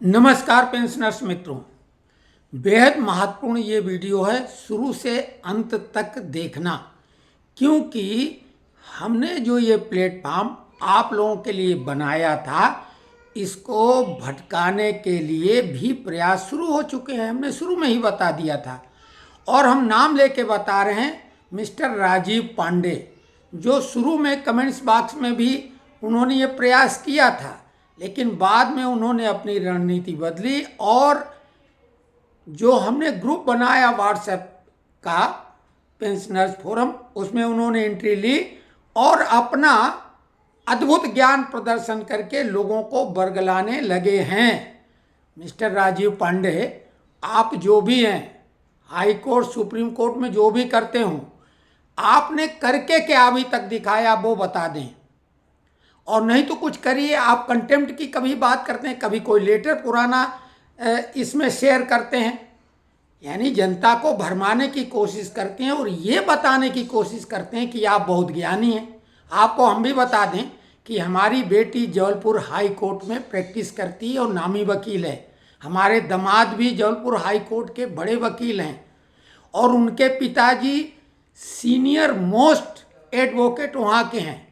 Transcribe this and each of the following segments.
नमस्कार पेंशनर्स मित्रों, बेहद महत्वपूर्ण ये वीडियो है। शुरू से अंत तक देखना, क्योंकि हमने जो ये प्लेटफॉर्म आप लोगों के लिए बनाया था, इसको भटकाने के लिए भी प्रयास शुरू हो चुके हैं। हमने शुरू में ही बता दिया था और हम नाम लेके बता रहे हैं, मिस्टर राजीव पांडे, जो शुरू में कमेंट्स बॉक्स में भी उन्होंने ये प्रयास किया था, लेकिन बाद में उन्होंने अपनी रणनीति बदली और जो हमने ग्रुप बनाया व्हाट्सएप का पेंशनर्स फोरम, उसमें उन्होंने एंट्री ली और अपना अद्भुत ज्ञान प्रदर्शन करके लोगों को बरगलाने लगे हैं। मिस्टर राजीव पांडे, आप जो भी हैं, हाई कोर्ट सुप्रीम कोर्ट में जो भी करते हो, आपने करके क्या अभी तक दिखाया वो बता दें, और नहीं तो कुछ करिए। आप कंटेम्प्ट की कभी बात करते हैं, कभी कोई लेटर पुराना इसमें शेयर करते हैं, यानी जनता को भरमाने की कोशिश करते हैं और ये बताने की कोशिश करते हैं कि आप बहुत ज्ञानी हैं। आपको हम भी बता दें कि हमारी बेटी जबलपुर हाई कोर्ट में प्रैक्टिस करती है और नामी वकील है। हमारे दामाद भी जबलपुर हाई कोर्ट के बड़े वकील हैं और उनके पिताजी सीनियर मोस्ट एडवोकेट वहाँ के हैं।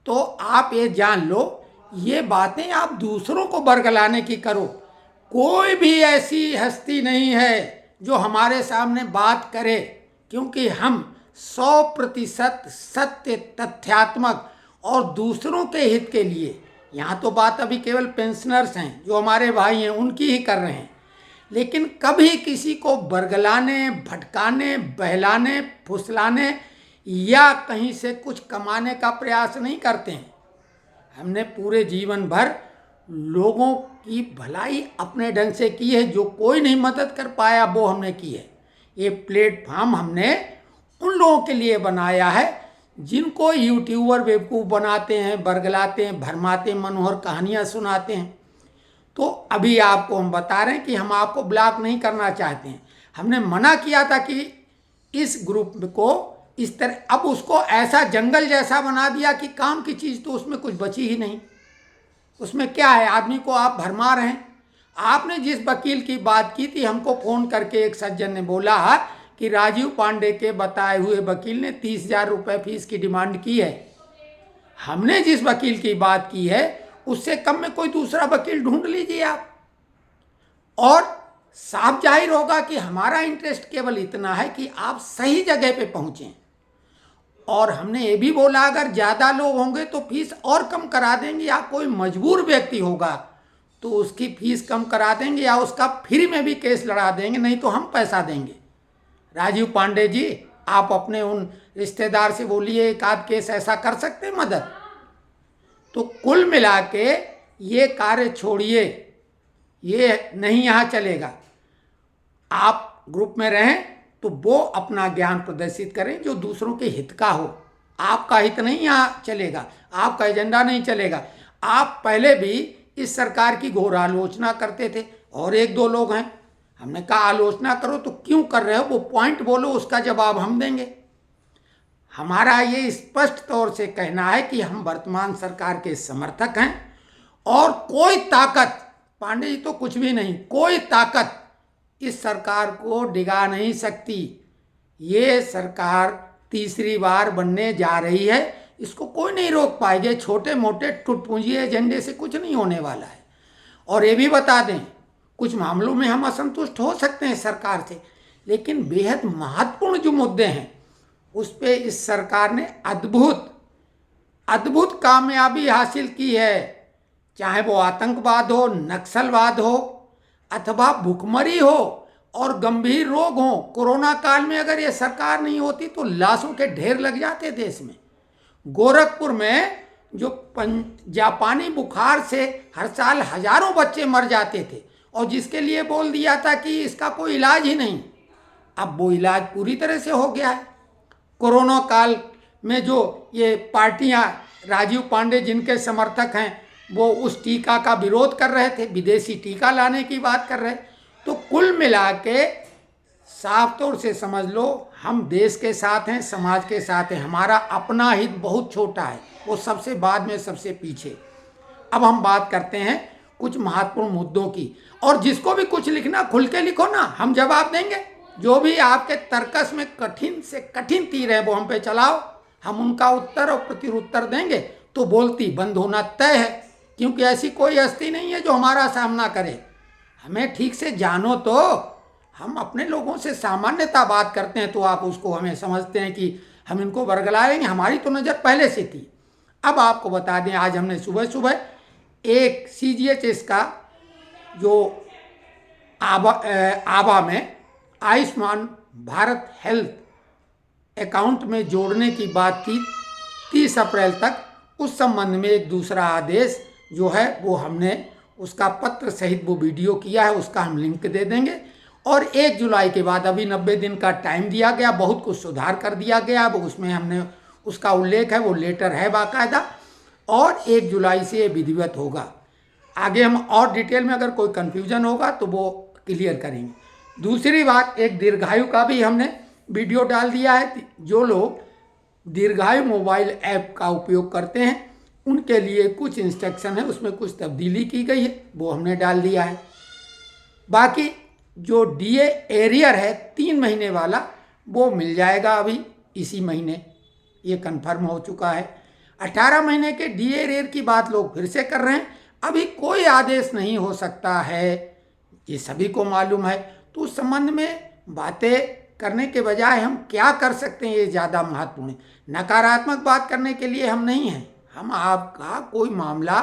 तो आप ये जान लो, ये बातें आप दूसरों को बरगलाने की करो। कोई भी ऐसी हस्ती नहीं है जो हमारे सामने बात करे, क्योंकि हम 100% सत्य, तथ्यात्मक और दूसरों के हित के लिए, यहाँ तो बात अभी केवल पेंशनर्स हैं जो हमारे भाई हैं उनकी ही कर रहे हैं, लेकिन कभी किसी को बरगलाने, भटकाने, बहलाने, फुसलाने या कहीं से कुछ कमाने का प्रयास नहीं करते हैं। हमने पूरे जीवन भर लोगों की भलाई अपने ढंग से की है। जो कोई नहीं मदद कर पाया वो हमने की है। ये प्लेटफॉर्म हमने उन लोगों के लिए बनाया है जिनको यूट्यूबर बेवकूफ़ बनाते हैं, बरगलाते हैं, भरमाते हैं, मनोहर कहानियाँ सुनाते हैं। तो अभी आपको हम बता रहे हैं कि हम आपको ब्लॉक नहीं करना चाहते हैं। हमने मना किया था कि इस ग्रुप को इस तरह, अब उसको ऐसा जंगल जैसा बना दिया कि काम की चीज़ तो उसमें कुछ बची ही नहीं। उसमें क्या है, आदमी को आप भरमा रहे हैं। आपने जिस वकील की बात की थी, हमको फ़ोन करके एक सज्जन ने बोला कि राजीव पांडे के बताए हुए वकील ने 30,000 रुपये फीस की डिमांड की है। हमने जिस वकील की बात की है उससे कम में कोई दूसरा वकील ढूंढ लीजिए आप, और साफ जाहिर होगा कि हमारा इंटरेस्ट केवल इतना है कि आप सही जगह पे पहुँचें। और हमने ये भी बोला, अगर ज़्यादा लोग होंगे तो फीस और कम करा देंगे, या कोई मजबूर व्यक्ति होगा तो उसकी फीस कम करा देंगे या उसका फ्री में भी केस लड़ा देंगे, नहीं तो हम पैसा देंगे। राजीव पांडे जी, आप अपने उन रिश्तेदार से बोलिए एक आध केस ऐसा कर सकते हैं मदद। तो कुल मिला के ये कार्य छोड़िए, ये नहीं यहाँ चलेगा। आप ग्रुप में रहें तो वो अपना ज्ञान प्रदर्शित करें जो दूसरों के हित का हो। आपका हित नहीं यहाँ चलेगा, आपका एजेंडा नहीं चलेगा। आप पहले भी इस सरकार की घोर आलोचना करते थे और एक दो लोग हैं, हमने कहा आलोचना करो तो क्यों कर रहे हो, वो पॉइंट बोलो, उसका जवाब हम देंगे। हमारा ये स्पष्ट तौर से कहना है कि हम वर्तमान सरकार के समर्थक हैं और कोई ताकत, पांडे जी तो कुछ भी नहीं, कोई ताकत इस सरकार को डिगा नहीं सकती। ये सरकार तीसरी बार बनने जा रही है, इसको कोई नहीं रोक पाएगा। छोटे मोटे टुटपुंजी एजेंडे से कुछ नहीं होने वाला है। और ये भी बता दें, कुछ मामलों में हम असंतुष्ट हो सकते हैं सरकार से, लेकिन बेहद महत्वपूर्ण जो मुद्दे हैं उस पर इस सरकार ने अद्भुत कामयाबी हासिल की है। चाहे वो आतंकवाद हो, नक्सलवाद हो, अथवा भुखमरी हो और गंभीर रोग हो। कोरोना काल में अगर ये सरकार नहीं होती तो लाशों के ढेर लग जाते देश में। गोरखपुर में जो जापानी बुखार से हर साल हजारों बच्चे मर जाते थे और जिसके लिए बोल दिया था कि इसका कोई इलाज ही नहीं, अब वो इलाज पूरी तरह से हो गया है। कोरोना काल में जो ये पार्टियां, राजीव पांडे जिनके समर्थक हैं, वो उस टीका का विरोध कर रहे थे, विदेशी टीका लाने की बात कर रहे। तो कुल मिला के साफ तौर से समझ लो, हम देश के साथ हैं, समाज के साथ हैं। हमारा अपना हित बहुत छोटा है, वो सबसे बाद में, सबसे पीछे। अब हम बात करते हैं कुछ महत्वपूर्ण मुद्दों की। और जिसको भी कुछ लिखना खुल के लिखो ना, हम जवाब देंगे। जो भी आपके तर्कस में कठिन से कठिन तीर है वो हम पे चलाओ, हम उनका उत्तर और प्रत्युत्तर देंगे। तो बोलती बंद होना तय है, क्योंकि ऐसी कोई हस्ती नहीं है जो हमारा सामना करे। हमें ठीक से जानो तो हम अपने लोगों से सामान्यता बात करते हैं तो आप उसको हमें समझते हैं कि हम इनको बरगलाएंगे। हमारी तो नज़र पहले से थी। अब आपको बता दें, आज हमने सुबह सुबह एक CGHS का जो आभा में आयुष्मान भारत हेल्थ अकाउंट में जोड़ने की बात थी 30 अप्रैल तक, उस संबंध में एक दूसरा आदेश जो है वो हमने उसका पत्र सहित वो वीडियो किया है, उसका हम लिंक दे देंगे। और 1 जुलाई के बाद अभी 90 दिन का टाइम दिया गया, बहुत कुछ सुधार कर दिया गया। अब उसमें हमने उसका उल्लेख है, वो लेटर है बाकायदा, और 1 जुलाई से ये विधिवत होगा। आगे हम और डिटेल में अगर कोई कन्फ्यूजन होगा तो वो क्लियर करेंगे। दूसरी बात, एक दीर्घायु का भी हमने वीडियो डाल दिया है। जो लोग दीर्घायु मोबाइल ऐप का उपयोग करते हैं उनके लिए कुछ इंस्ट्रक्शन है, उसमें कुछ तब्दीली की गई है, वो हमने डाल दिया है। बाकी जो DA एरियर है 3 महीने वाला, वो मिल जाएगा अभी इसी महीने, ये कंफर्म हो चुका है। 18 महीने के DA एरियर की बात लोग फिर से कर रहे हैं। अभी कोई आदेश नहीं हो सकता है, ये सभी को मालूम है। तो उस संबंध में बातें करने के बजाय हम क्या कर सकते हैं, ये ज़्यादा महत्वपूर्ण है। नकारात्मक बात करने के लिए हम नहीं हैं। हम आपका कोई मामला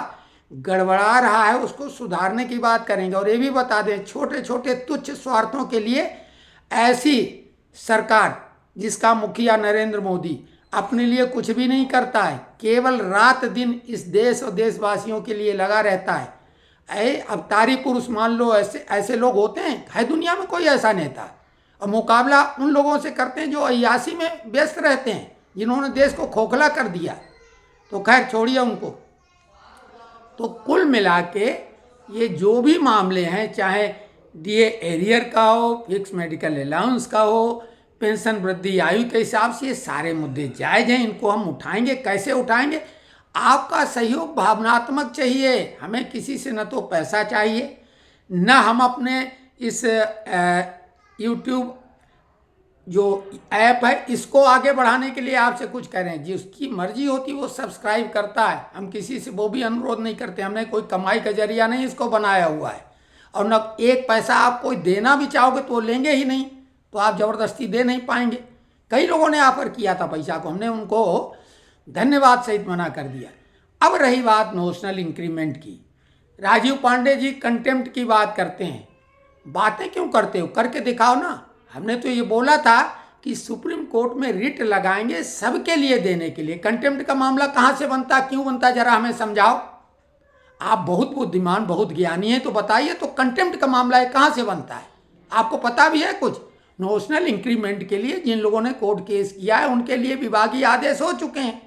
गड़बड़ा रहा है उसको सुधारने की बात करेंगे। और ये भी बता दें, छोटे छोटे तुच्छ स्वार्थों के लिए ऐसी सरकार जिसका मुखिया नरेंद्र मोदी अपने लिए कुछ भी नहीं करता है, केवल रात दिन इस देश और देशवासियों के लिए लगा रहता है। अवतारी पुरुष मान लो, ऐसे लोग होते हैं, है दुनिया में कोई ऐसा नेता? और मुकाबला उन लोगों से करते हैं जो अय्यासी में व्यस्त रहते हैं, जिन्होंने देश को खोखला कर दिया। तो खैर छोड़िए उनको। तो कुल मिला के ये जो भी मामले हैं, चाहे DA एरियर का हो, फिक्स मेडिकल अलाउंस का हो, पेंशन वृद्धि आयु के हिसाब से, ये सारे मुद्दे जायज़ हैं। इनको हम उठाएंगे। कैसे उठाएंगे? आपका सहयोग भावनात्मक चाहिए। हमें किसी से न तो पैसा चाहिए, न हम अपने इस YouTube जो ऐप है इसको आगे बढ़ाने के लिए आपसे कुछ कह रहे हैं। जिसकी मर्जी होती वो सब्सक्राइब करता है, हम किसी से वो भी अनुरोध नहीं करते। हमने कोई कमाई का जरिया नहीं इसको बनाया हुआ है। और न एक पैसा आप कोई देना भी चाहोगे तो वो लेंगे ही नहीं, तो आप ज़बरदस्ती दे नहीं पाएंगे। कई लोगों ने ऑफर किया था पैसा को, हमने उनको धन्यवाद सहित मना कर दिया। अब रही बात नोशनल इंक्रीमेंट की, राजीव पांडे जी कंटेम्प्ट की बात करते हैं। बातें क्यों करते हो, करके दिखाओ ना। हमने तो ये बोला था कि सुप्रीम कोर्ट में रिट लगाएंगे सबके लिए देने के लिए। कंटेम्प्ट का मामला कहाँ से बनता, क्यों बनता, जरा हमें समझाओ। आप बहुत बुद्धिमान, बहुत ज्ञानी हैं, तो बताइए तो कंटेम्प्ट का मामला है कहाँ से बनता है? आपको पता भी है कुछ? नोशनल इंक्रीमेंट के लिए जिन लोगों ने कोर्ट केस किया है उनके लिए विभागीय आदेश हो चुके हैं,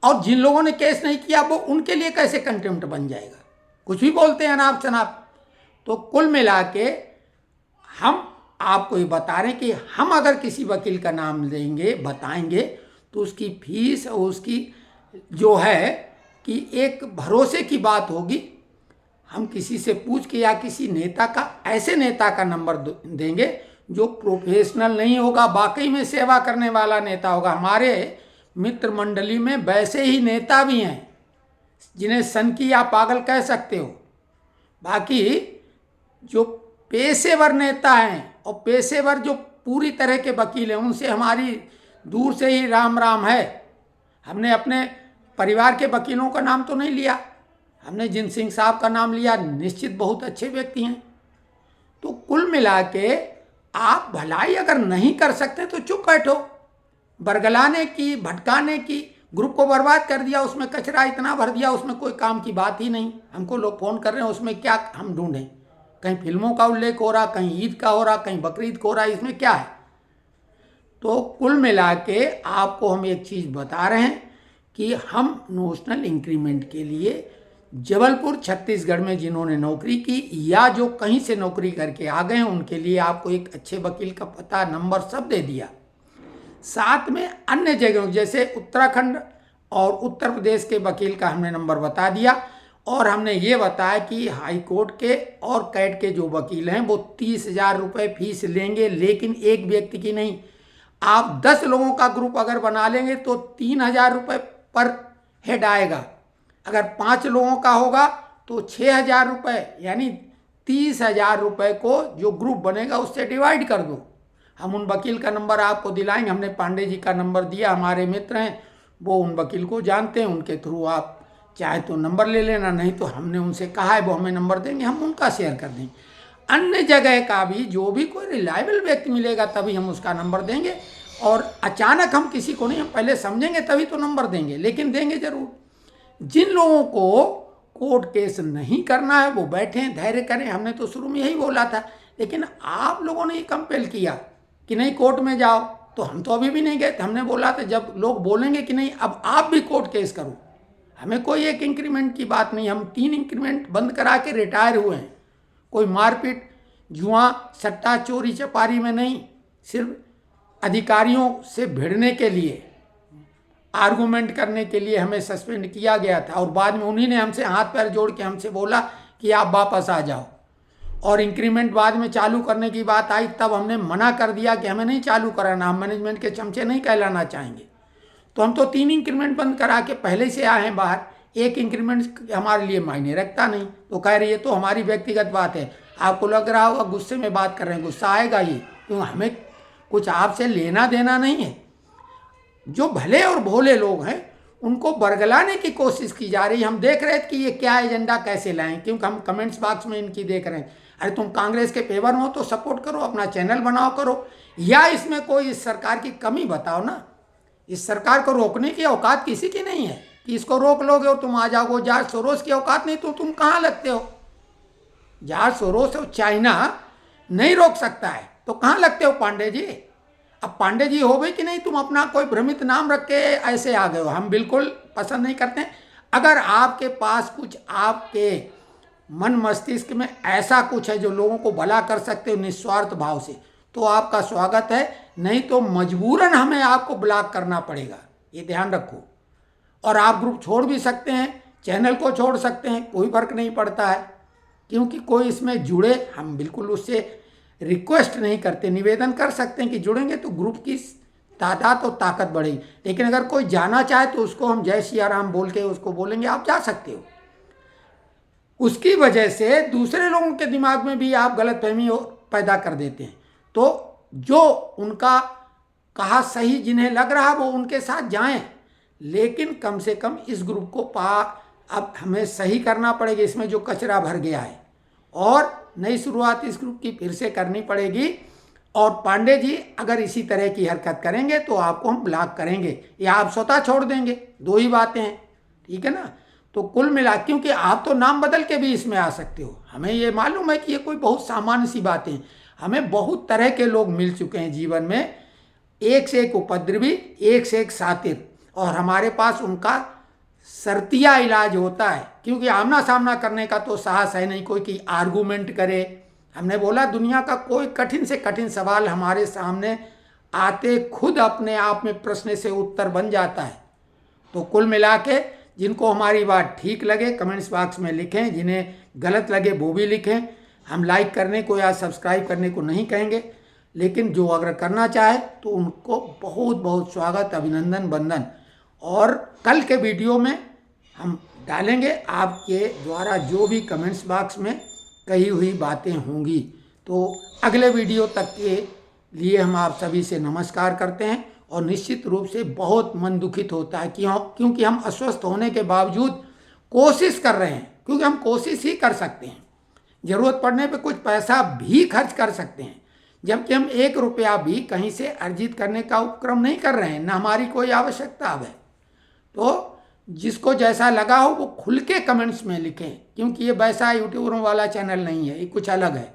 और जिन लोगों ने केस नहीं किया वो उनके लिए कैसे कंटेम्प्ट बन जाएगा? कुछ भी बोलते हैं अनाप शनाप। तो कुल मिला के हम आपको ये बता रहे हैं कि हम अगर किसी वकील का नाम देंगे, बताएंगे, तो उसकी फीस और उसकी जो है कि एक भरोसे की बात होगी। हम किसी से पूछ के या किसी नेता का, ऐसे नेता का नंबर देंगे जो प्रोफेशनल नहीं होगा, वाकई में सेवा करने वाला नेता होगा। हमारे मित्र मंडली में वैसे ही नेता भी हैं जिन्हें सनकी या पागल कह सकते हो। बाकी जो पेशेवर नेता हैं और पेशेवर जो पूरी तरह के वकील हैं, उनसे हमारी दूर से ही राम राम है। हमने अपने परिवार के वकीलों का नाम तो नहीं लिया, हमने जिन सिंह साहब का नाम लिया, निश्चित बहुत अच्छे व्यक्ति हैं। तो कुल मिला के आप भलाई अगर नहीं कर सकते तो चुप बैठो। बरगलाने की, भटकाने की, ग्रुप को बर्बाद कर दिया, उसमें कचरा इतना भर दिया, उसमें कोई काम की बात ही नहीं। हमको लोग फ़ोन कर रहे हैं, उसमें क्या हम ढूंढें? कहीं फिल्मों का उल्लेख हो रहा, कहीं ईद का हो रहा, कहीं बकरीद का हो रहा, इसमें क्या है? तो कुल मिला के आपको हम एक चीज़ बता रहे हैं कि हम नोशनल इंक्रीमेंट के लिए जबलपुर छत्तीसगढ़ में जिन्होंने नौकरी की या जो कहीं से नौकरी करके आ गए हैं उनके लिए आपको एक अच्छे वकील का पता, नंबर सब दे दिया। साथ में अन्य जगहों जैसे उत्तराखंड और उत्तर प्रदेश के वकील का हमने नंबर बता दिया। और हमने ये बताया कि हाई कोर्ट के और कैट के जो वकील हैं वो 30,000 रुपये फीस लेंगे, लेकिन एक व्यक्ति की नहीं। आप 10 लोगों का ग्रुप अगर बना लेंगे तो 3,000 रुपये पर हेड आएगा। अगर 5 लोगों का होगा तो 6,000 रुपये, यानी 30,000 रुपये को जो ग्रुप बनेगा उससे डिवाइड कर दो। हम उन वकील का नंबर आपको दिलाएंगे। हमने पांडे जी का नंबर दिया, हमारे मित्र हैं, वो उन वकील को जानते हैं, उनके थ्रू आप चाहे तो नंबर ले लेना, नहीं तो हमने उनसे कहा है वो हमें नंबर देंगे, हम उनका शेयर कर देंगे। अन्य जगह का भी जो भी कोई रिलायबल व्यक्ति मिलेगा तभी हम उसका नंबर देंगे। और अचानक हम किसी को नहीं, हम पहले समझेंगे तभी तो नंबर देंगे, लेकिन देंगे जरूर। जिन लोगों को कोर्ट केस नहीं करना है वो बैठें, धैर्य करें। हमने तो शुरू में यही बोला था, लेकिन आप लोगों ने ये कंपेल किया कि नहीं कोर्ट में जाओ, तो हम तो अभी भी नहीं गए थे। हमने बोला था जब लोग बोलेंगे कि नहीं अब आप भी कोर्ट केस करो, हमें कोई एक इंक्रीमेंट की बात नहीं, हम 3 इंक्रीमेंट बंद करा के रिटायर हुए हैं। कोई मारपीट, जुआ, सट्टा, चोरी चपारी में नहीं, सिर्फ अधिकारियों से भिड़ने के लिए, आर्गूमेंट करने के लिए हमें सस्पेंड किया गया था। और बाद में उन्हीं ने हमसे हाथ पैर जोड़ के हमसे बोला कि आप वापस आ जाओ। और इंक्रीमेंट बाद में चालू करने की बात आई तब हमने मना कर दिया कि हमें नहीं चालू कराना, हम मैनेजमेंट के चमचे नहीं कहलाना चाहेंगे। तो हम तो 3 इंक्रीमेंट बंद करा के पहले से आए हैं बाहर। एक इंक्रीमेंट हमारे लिए मायने रखता नहीं। तो कह रही है तो हमारी व्यक्तिगत बात है, आपको लग रहा होगा गुस्से में बात कर रहे हैं, गुस्सा आएगा ही, क्यों हमें कुछ आपसे लेना देना नहीं है। जो भले और भोले लोग हैं उनको बरगलाने की कोशिश की जा रही है। हम देख रहे थे कि ये क्या एजेंडा कैसे लाएं, क्योंकि हम कमेंट्स बॉक्स में इनकी देख रहे हैं। अरे तुम कांग्रेस के फेवर में हो तो सपोर्ट करो, अपना चैनल बनाओ करो, या इसमें कोई इस सरकार की कमी बताओ ना। इस सरकार को रोकने की औकात किसी की नहीं है कि इसको रोक लोगे और तुम आ जाओगे। जॉर्ज सोरोस की औकात नहीं तो तुम कहाँ लगते हो? जॉर्ज सोरोस और चाइना नहीं रोक सकता है तो कहाँ लगते हो पांडे जी? अब पांडे जी हो गई कि नहीं, तुम अपना कोई भ्रमित नाम रख के ऐसे आ गए हो, हम बिल्कुल पसंद नहीं करते। अगर आपके पास कुछ आपके मन मस्तिष्क में ऐसा कुछ है जो लोगों को भला कर सकते हो निस्वार्थ भाव से, तो आपका स्वागत है, नहीं तो मजबूरन हमें आपको ब्लॉक करना पड़ेगा, ये ध्यान रखो। और आप ग्रुप छोड़ भी सकते हैं, चैनल को छोड़ सकते हैं, कोई फर्क नहीं पड़ता है, क्योंकि कोई इसमें जुड़े, हम बिल्कुल उससे रिक्वेस्ट नहीं करते, निवेदन कर सकते हैं कि जुड़ेंगे तो ग्रुप की तादाद और ताकत बढ़ेगी। लेकिन अगर कोई जाना चाहे तो उसको हम जय सिया राम बोल के उसको बोलेंगे आप जा सकते हो। उसकी वजह से दूसरे लोगों के दिमाग में भी आप गलतफहमी पैदा कर देते हैं। तो जो उनका कहा सही जिन्हें लग रहा वो उनके साथ जाएं, लेकिन कम से कम इस ग्रुप को अब हमें सही करना पड़ेगा, इसमें जो कचरा भर गया है, और नई शुरुआत इस ग्रुप की फिर से करनी पड़ेगी। और पांडे जी अगर इसी तरह की हरकत करेंगे तो आपको हम ब्लॉक करेंगे या आप स्वतः छोड़ देंगे, 2 ही बातें हैं, ठीक है ना। तो कुल मिला, क्योंकि आप तो नाम बदल के भी इसमें आ सकते हो, हमें ये मालूम है कि ये कोई बहुत सामान्य सी बातें हैं। हमें बहुत तरह के लोग मिल चुके हैं जीवन में, एक से एक उपद्रवी, एक से एक सातिर, और हमारे पास उनका शर्तिया इलाज होता है, क्योंकि आमना सामना करने का तो साहस है नहीं कोई कि आर्गूमेंट करे। हमने बोला दुनिया का कोई कठिन से कठिन सवाल हमारे सामने आते खुद अपने आप में प्रश्न से उत्तर बन जाता है। तो कुल मिला के जिनको हमारी बात ठीक लगे कमेंट्स बॉक्स में लिखें, जिन्हें गलत लगे वो भी लिखें। हम लाइक करने को या सब्सक्राइब करने को नहीं कहेंगे, लेकिन जो अगर करना चाहे तो उनको बहुत बहुत स्वागत, अभिनंदन, वंदन। और कल के वीडियो में हम डालेंगे आपके द्वारा जो भी कमेंट्स बॉक्स में कही हुई बातें होंगी। तो अगले वीडियो तक के लिए हम आप सभी से नमस्कार करते हैं। और निश्चित रूप से बहुत मन दुखित होता है क्योंकि हम अस्वस्थ होने के बावजूद कोशिश कर रहे हैं, क्योंकि हम कोशिश ही कर सकते हैं, ज़रूरत पड़ने पे कुछ पैसा भी खर्च कर सकते हैं, जबकि हम 1 रुपया भी कहीं से अर्जित करने का उपक्रम नहीं कर रहे हैं, न हमारी कोई आवश्यकता अब है। तो जिसको जैसा लगा हो वो खुल के कमेंट्स में लिखें, क्योंकि ये वैसा यूट्यूबरों वाला चैनल नहीं है, ये कुछ अलग है।